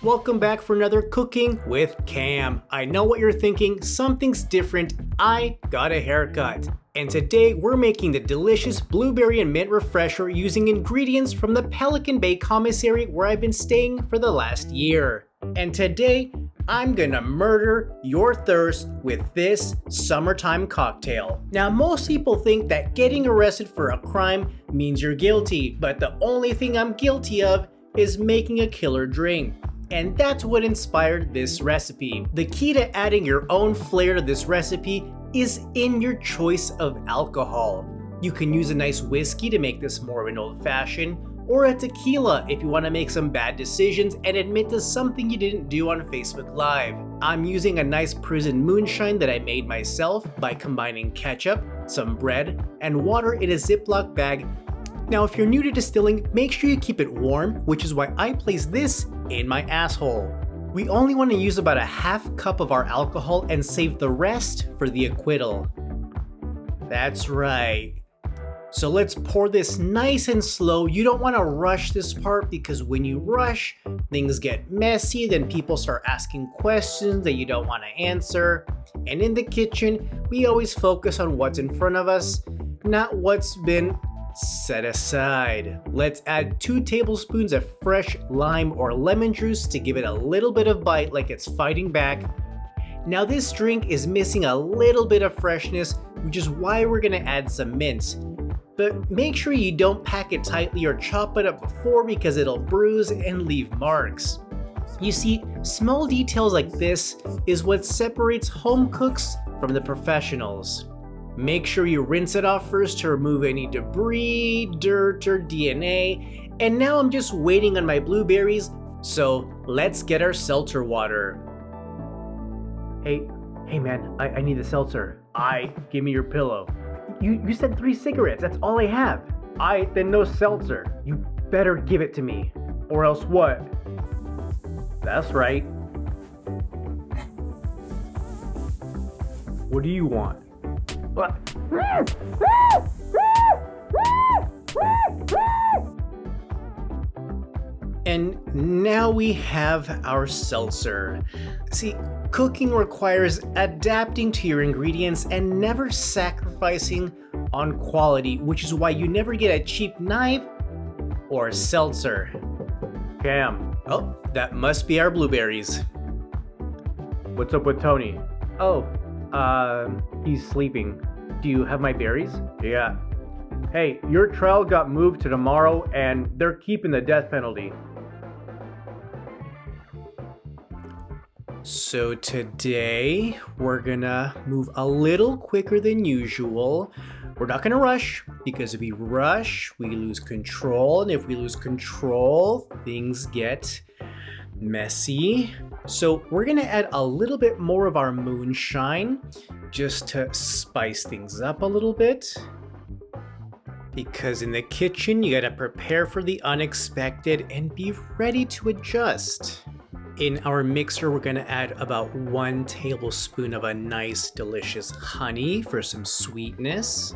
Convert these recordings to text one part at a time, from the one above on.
Welcome back for another Cooking with Cam. I know what you're thinking, something's different. I got a haircut. And today we're making the delicious blueberry and mint refresher using ingredients from the Pelican Bay commissary where I've been staying for the last year. And today, I'm gonna murder your thirst with this summertime cocktail. Now, most people think that getting arrested for a crime means you're guilty, but the only thing I'm guilty of is making a killer drink. And that's what inspired this recipe. The key to adding your own flair to this recipe is in your choice of alcohol. You can use a nice whiskey to make this more of an old-fashioned, or a tequila if you want to make some bad decisions and admit to something you didn't do on Facebook Live. I'm using a nice prison moonshine that I made myself by combining ketchup, some bread, and water in a Ziploc bag. Now, if you're new to distilling, make sure you keep it warm, which is why I place this in my asshole. We only want to use about a half cup of our alcohol and save the rest for the acquittal. That's right. So let's pour this nice and slow. You don't want to rush this part because when you rush, things get messy, then people start asking questions that you don't want to answer. And in the kitchen, we always focus on what's in front of us, not what's been set aside. Let's add 2 tablespoons of fresh lime or lemon juice to give it a little bit of bite like it's fighting back. Now this drink is missing a little bit of freshness, which is why we're gonna add some mint. But make sure you don't pack it tightly or chop it up before because it'll bruise and leave marks. You see, small details like this is what separates home cooks from the professionals. Make sure you rinse it off first to remove any debris, dirt, or DNA. And now I'm just waiting on my blueberries, so let's get our seltzer water. Hey man, I need the seltzer. Give me your pillow. You said 3 cigarettes, that's all I have. Then no seltzer. You better give it to me. Or else what? That's right. What do you want? And now we have our seltzer. See, cooking requires adapting to your ingredients and never sacrificing on quality, which is why you never get a cheap knife or a seltzer. Cam. Oh, that must be our blueberries. What's up with Tony? Oh, he's sleeping. Do you have my berries? Yeah. Hey, your trial got moved to tomorrow and they're keeping the death penalty. So today, we're gonna move a little quicker than usual. We're not gonna rush, because if we rush, we lose control, and if we lose control, things get messy. So we're gonna add a little bit more of our moonshine, just to spice things up a little bit. Because in the kitchen, you gotta prepare for the unexpected and be ready to adjust. In our mixer, we're gonna add about 1 tablespoon of a nice, delicious honey for some sweetness.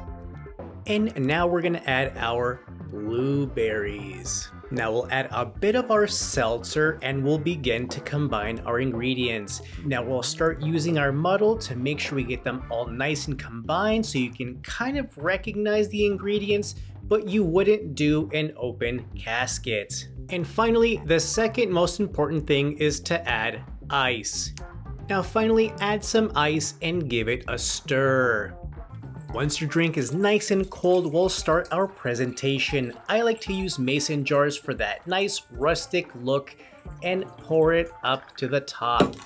And now we're gonna add our blueberries. Now we'll add a bit of our seltzer and we'll begin to combine our ingredients. Now we'll start using our muddle to make sure we get them all nice and combined so you can kind of recognize the ingredients, but you wouldn't do an open casket. And finally, the second most important thing is to add ice. Now finally add some ice and give it a stir. Once your drink is nice and cold, we'll start our presentation. I like to use mason jars for that nice rustic look and pour it up to the top.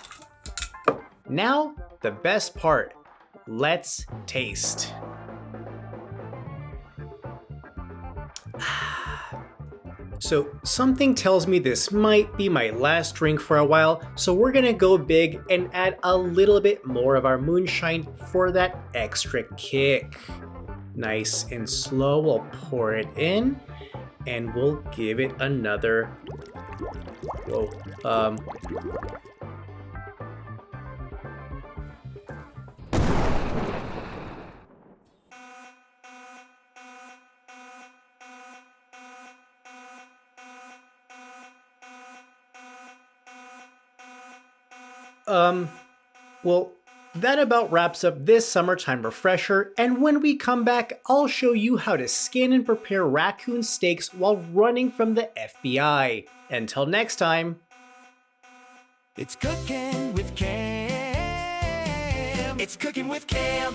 Now, the best part, let's taste. So something tells me this might be my last drink for a while, so we're gonna go big and add a little bit more of our moonshine for that extra kick. Nice and slow, we'll pour it in and we'll give it another, Well, that about wraps up this summertime refresher, and when we come back, I'll show you how to skin and prepare raccoon steaks while running from the FBI. Until next time. It's cooking with Cam. It's cooking with Cam.